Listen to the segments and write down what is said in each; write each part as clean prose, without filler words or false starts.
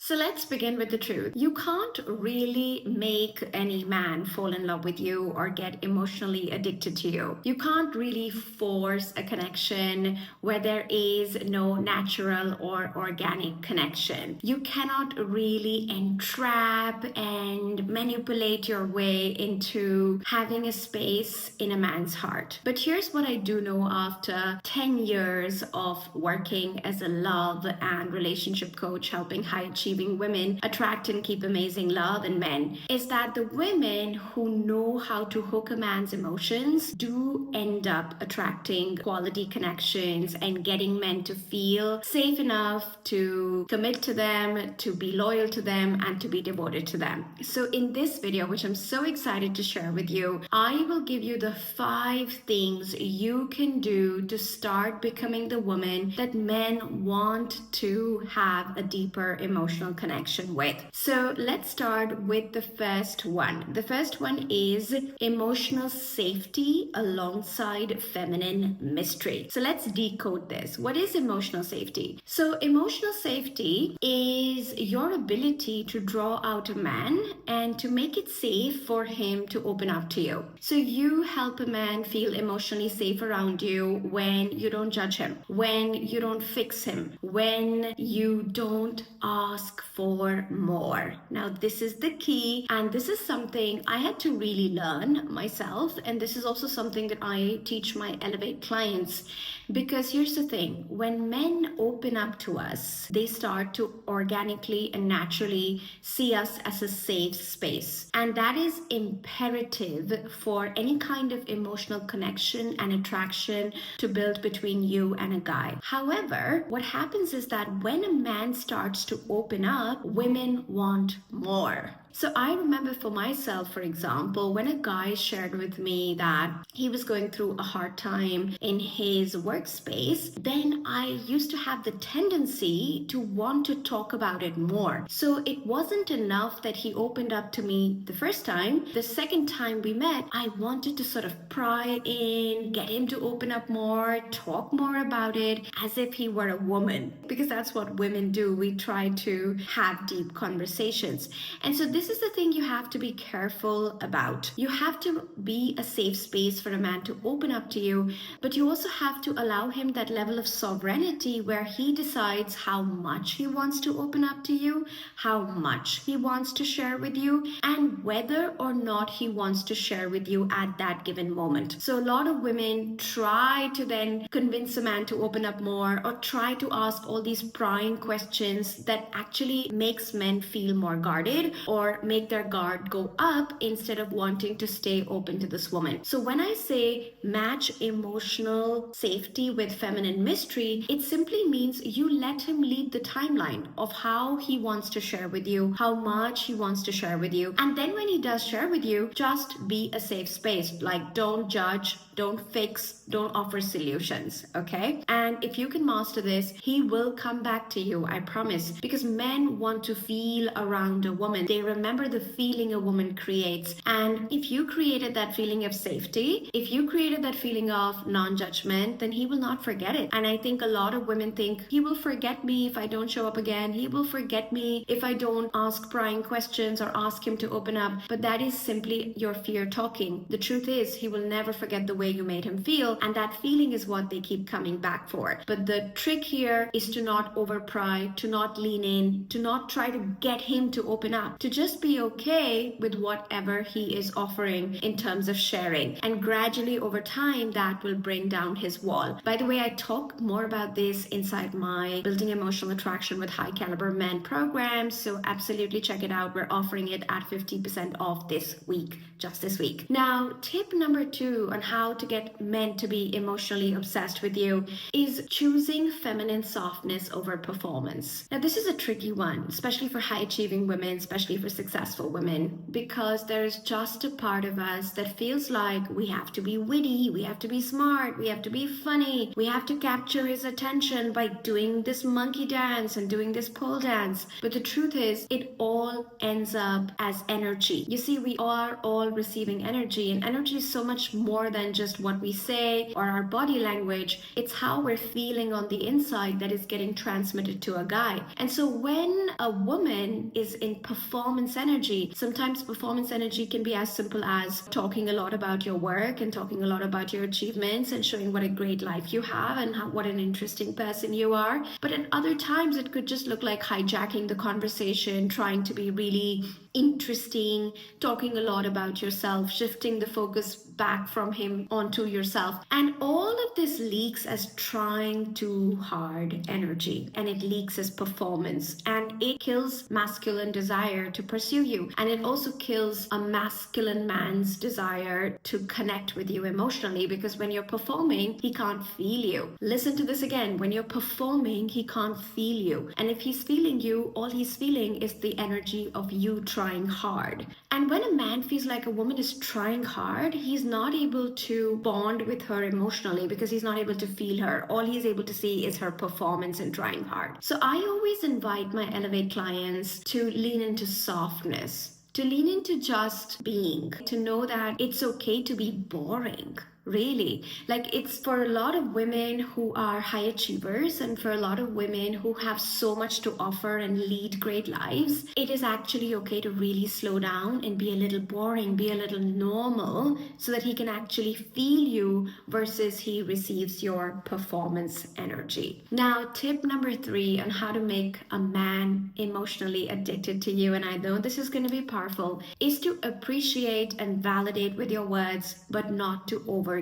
So let's begin with the truth. You can't really make any man fall in love with you or get emotionally addicted to you. You can't really force a connection where there is no natural or organic connection. You cannot really entrap and manipulate your way into having a space in a man's heart. But here's what I do know after 10 years of working as a love and relationship coach, helping high achieving women attract and keep amazing love in men, is that the women who know how to hook a man's emotions do end up attracting quality connections and getting men to feel safe enough to commit to them, to be loyal to them, and to be devoted to them. So in this video, which I'm so excited to share with you, I will give you the 5 things you can do to start becoming the woman that men want to have a deeper emotional connection with. So let's start with the first one. The first one is emotional safety alongside feminine mystery. So let's decode this. What is emotional safety? So emotional safety is your ability to draw out a man and to make it safe for him to open up to you. So you help a man feel emotionally safe around you when you don't judge him, when you don't fix him, when you don't ask for more. Now, this is the key, and this is something I had to really learn myself, and this is also something that I teach my Elevate clients, because here's the thing: when men open up to us, they start to organically and naturally see us as a safe space, and that is imperative for any kind of emotional connection and attraction to build between you and a guy. However, what happens is that when a man starts to open up, women want more. So I remember for myself, for example, when a guy shared with me that he was going through a hard time in his workspace, then I used to have the tendency to want to talk about it more. So it wasn't enough that he opened up to me the first time. The second time we met, I wanted to sort of pry in, get him to open up more, talk more about it as if he were a woman, because that's what women do. We try to have deep conversations. And so this is the thing you have to be careful about. You have to be a safe space for a man to open up to you, but you also have to allow him that level of sovereignty where he decides how much he wants to open up to you, how much he wants to share with you, and whether or not he wants to share with you at that given moment. So a lot of women try to then convince a man to open up more, or try to ask all these prying questions that actually makes men feel more guarded or make their guard go up instead of wanting to stay open to this woman. So when I say match emotional safety with feminine mystery, it simply means you let him lead the timeline of how he wants to share with you, how much he wants to share with you. And then when he does share with you, just be a safe space. Like, don't judge, don't fix, don't offer solutions, okay? And if you can master this, he will come back to you, I promise. Because men want to feel around a woman. They remember the feeling a woman creates. And if you created that feeling of safety, if you created that feeling of non-judgment, then he will not forget it. And I think a lot of women think, he will forget me if I don't show up again. He will forget me if I don't ask prying questions or ask him to open up. But that is simply your fear talking. The truth is, he will never forget the way you made him feel, and that feeling is what they keep coming back for. But the trick here is to not over pry, to not lean in, to not try to get him to open up, to just be okay with whatever he is offering in terms of sharing. And gradually over time, that will bring down his wall. By the way, I talk more about this inside my Building Emotional Attraction with High Caliber Men program, so absolutely check it out. We're offering it at 50% off this week, just this week. Now, tip number 2 on how to get men to be emotionally obsessed with you is choosing feminine softness over performance. Now, this is a tricky one, especially for high achieving women, especially for successful women, because there's just a part of us that feels like we have to be witty, we have to be smart, we have to be funny, we have to capture his attention by doing this monkey dance and doing this pole dance. But the truth is, it all ends up as energy. You see, we are all receiving energy, and energy is so much more than just what we say or our body language. It's how we're feeling on the inside that is getting transmitted to a guy. And so when a woman is in performance energy, sometimes performance energy can be as simple as talking a lot about your work and talking a lot about your achievements and showing what a great life you have and what an interesting person you are. But at other times, it could just look like hijacking the conversation, trying to be really interesting, talking a lot about yourself, shifting the focus back from him onto yourself. And all of this leaks as trying too hard energy, and it leaks as performance, and it kills masculine desire to pursue you, and it also kills a masculine man's desire to connect with you emotionally, because when you're performing, he can't feel you. Listen to this again. When you're performing, he can't feel you, and if he's feeling you, all he's feeling is the energy of you trying hard. And when a man feels like a woman is trying hard, he's not able to bond with her emotionally because he's not able to feel her. All he's able to see is her performance and trying hard. So I always invite my Elevate clients to lean into softness, to lean into just being, to know that it's okay to be boring. Really, like, it's for a lot of women who are high achievers and for a lot of women who have so much to offer and lead great lives, it is actually okay to really slow down and be a little boring, be a little normal, so that he can actually feel you versus he receives your performance energy. Now, tip number 3 on how to make a man emotionally addicted to you, and I know this is going to be powerful, is to appreciate and validate with your words, but not to overgive.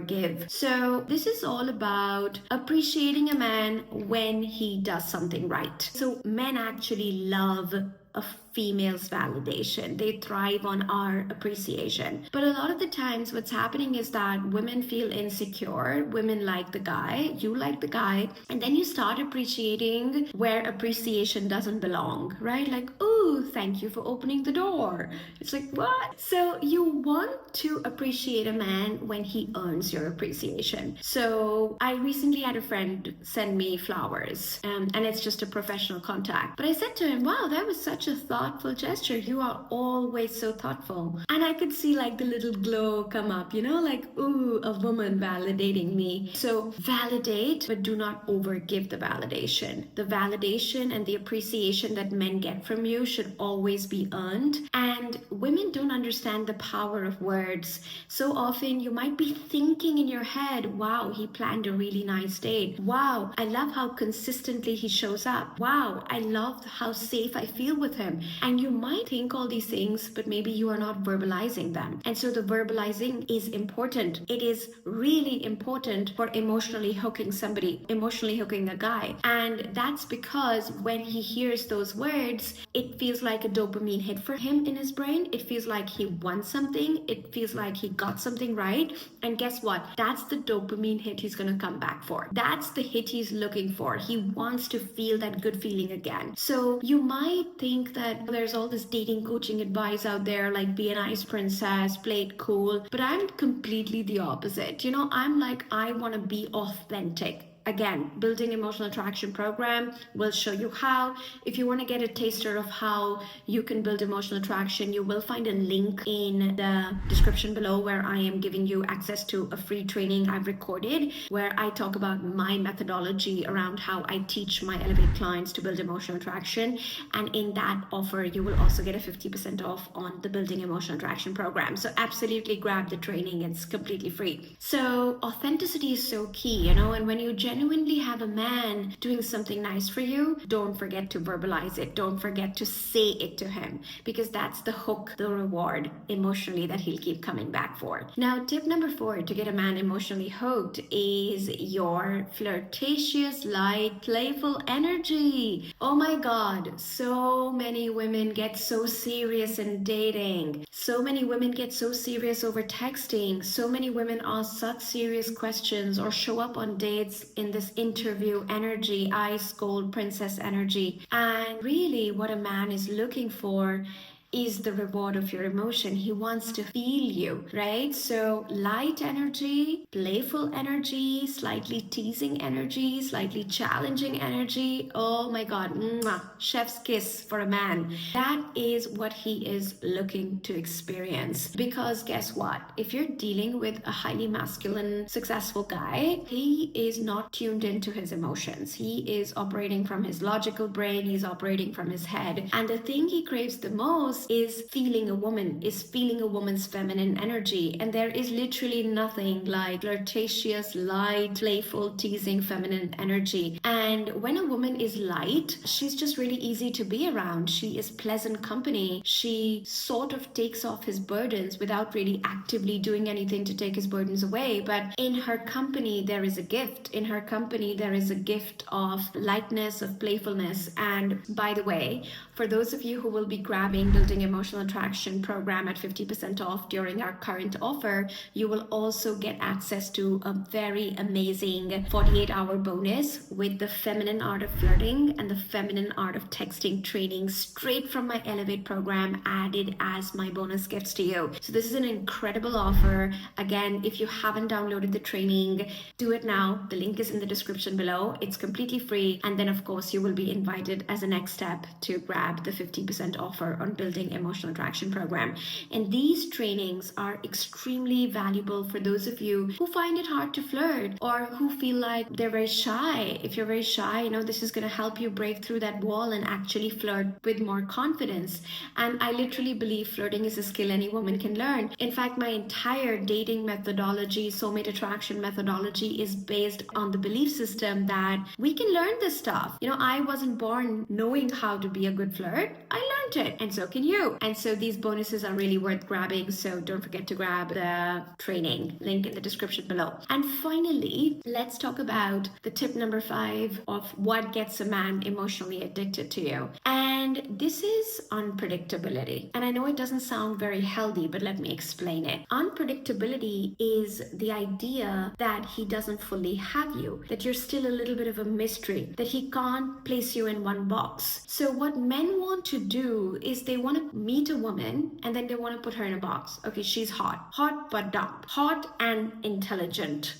So this is all about appreciating a man when he does something right. So men actually love a female's validation. They thrive on our appreciation. But a lot of the times what's happening is that women feel insecure. Women like the guy, you like the guy, and then you start appreciating where appreciation doesn't belong, right? Like, oh, thank you for opening the door. It's like, what? So you want to appreciate a man when he earns your appreciation. So I recently had a friend send me flowers, and it's just a professional contact. But I said to him, wow, that was such a thoughtful gesture. You are always so thoughtful. And I could see like the little glow come up, like, ooh, a woman validating me. So validate, but do not overgive the validation. The validation and the appreciation that men get from you should always be earned. And women don't understand the power of words. So often you might be thinking in your head, wow, he planned a really nice date. Wow, I love how consistently he shows up. Wow, I love how safe I feel with him. And you might think all these things, but maybe you are not verbalizing them. And so the verbalizing is important. It is really important for emotionally hooking somebody, emotionally hooking a guy. And that's because when he hears those words, it feels like a dopamine hit for him in his brain. It feels like he won something. It feels like he got something right. And guess what? That's the dopamine hit he's going to come back for. That's the hit he's looking for. He wants to feel that good feeling again. So you might think that there's all this dating coaching advice out there, like be a nice princess, play it cool. But I'm completely the opposite. I'm like, I want to be authentic. Again, Building Emotional Attraction program will show you how. If you want to get a taster of how you can build emotional attraction, you will find a link in the description below where I am giving you access to a free training I've recorded where I talk about my methodology around how I teach my Elevate clients to build emotional attraction. And in that offer, you will also get a 50% off on the Building Emotional Attraction program. So absolutely grab the training. It's completely free. So authenticity is so key, and when you genuinely have a man doing something nice for you, don't forget to verbalize it. Don't forget to say it to him, because that's the hook, the reward emotionally that he'll keep coming back for. Now, tip number 4 to get a man emotionally hooked is your flirtatious, light, playful energy. Oh my God, so many women get so serious in dating. So many women get so serious over texting. So many women ask such serious questions or show up on dates in this interview energy, ice cold princess energy. And really what a man is looking for is the reward of your emotion. He wants to feel you, right? So light energy, playful energy, slightly teasing energy, slightly challenging energy. Oh my God, mwah, chef's kiss for a man. That is what he is looking to experience. Because guess what? If you're dealing with a highly masculine, successful guy, he is not tuned into his emotions. He is operating from his logical brain, he's operating from his head. And the thing he craves the most is feeling a woman, is feeling a woman's feminine energy. And there is literally nothing like flirtatious, light, playful, teasing feminine energy. And when a woman is light, she's just really easy to be around. She is pleasant company. She sort of takes off his burdens without really actively doing anything to take his burdens away. But in her company, there is a gift. In her company, there is a gift of lightness, of playfulness. And by the way, for those of you who will be grabbing Building Emotional Attraction program at 50% off during our current offer, you will also get access to a very amazing 48-hour bonus with the feminine art of flirting and the feminine art of texting training straight from my Elevate program added as my bonus gifts to you. So this is an incredible offer. Again, if you haven't downloaded the training, do it now. The link is in the description below. It's completely free. And then of course you will be invited as a next step to grab the 50% offer on Building Emotional Attraction program. And these trainings are extremely valuable for those of you who find it hard to flirt or who feel like they're very shy. If you're very shy, this is going to help you break through that wall and actually flirt with more confidence. And I literally believe flirting is a skill any woman can learn. In fact, my entire dating methodology, soulmate attraction methodology is based on the belief system that we can learn this stuff. I wasn't born knowing how to be a good flirt. I learned it, and so can you. And so these bonuses are really worth grabbing. So don't forget to grab the training link in the description below. And finally, let's talk about the tip number 5 of what gets a man emotionally addicted to you. And this is unpredictability. And I know it doesn't sound very healthy, but let me explain it. Unpredictability is the idea that he doesn't fully have you, that you're still a little bit of a mystery, that he can't place you in one box. So what men want to do is they want to meet a woman and then they want to put her in a box. Okay, she's hot but dumb, hot and intelligent,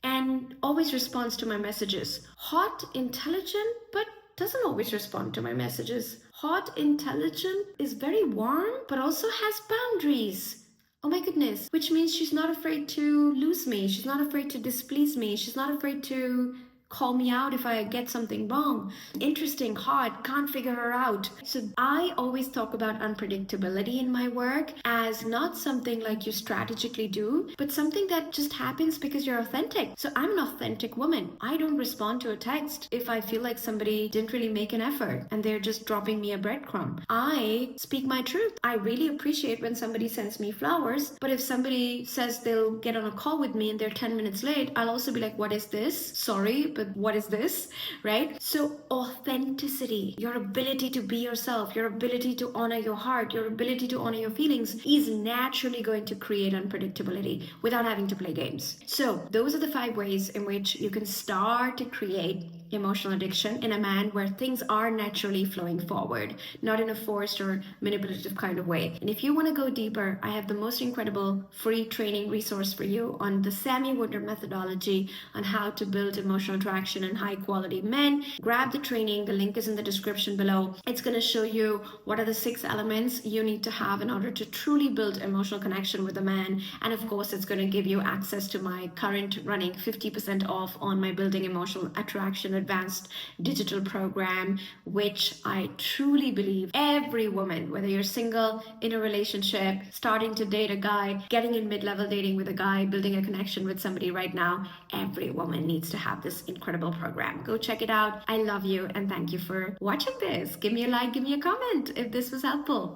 and always responds to my messages, hot, intelligent, but doesn't always respond to my messages. Hot, intelligent, is very warm, but also has boundaries. Oh my goodness. Which means she's not afraid to lose me. She's not afraid to displease me. She's not afraid to call me out if I get something wrong. Interesting, hot, can't figure her out. So I always talk about unpredictability in my work as not something like you strategically do, but something that just happens because you're authentic. So I'm an authentic woman. I don't respond to a text if I feel like somebody didn't really make an effort and they're just dropping me a breadcrumb. I speak my truth. I really appreciate when somebody sends me flowers, but if somebody says they'll get on a call with me and they're 10 minutes late, I'll also be like, what is this? Sorry, but what is this, right? So authenticity, your ability to be yourself, your ability to honor your heart, your ability to honor your feelings is naturally going to create unpredictability without having to play games. So those are the 5 ways in which you can start to create emotional addiction in a man where things are naturally flowing forward, not in a forced or manipulative kind of way. And if you want to go deeper, I have the most incredible free training resource for you on the Sami Wunder methodology on how to build emotional attraction and high quality men. Grab the training. The link is in the description below. It's going to show you what are the 6 elements you need to have in order to truly build emotional connection with a man. And of course, it's going to give you access to my current running 50% off on my Building Emotional Attraction advanced digital program, which I truly believe every woman, whether you're single, in a relationship, starting to date a guy, getting in mid-level dating with a guy, building a connection with somebody right now, every woman needs to have this incredible program. Go check it out. I love you and thank you for watching this. Give me a like, give me a comment if this was helpful.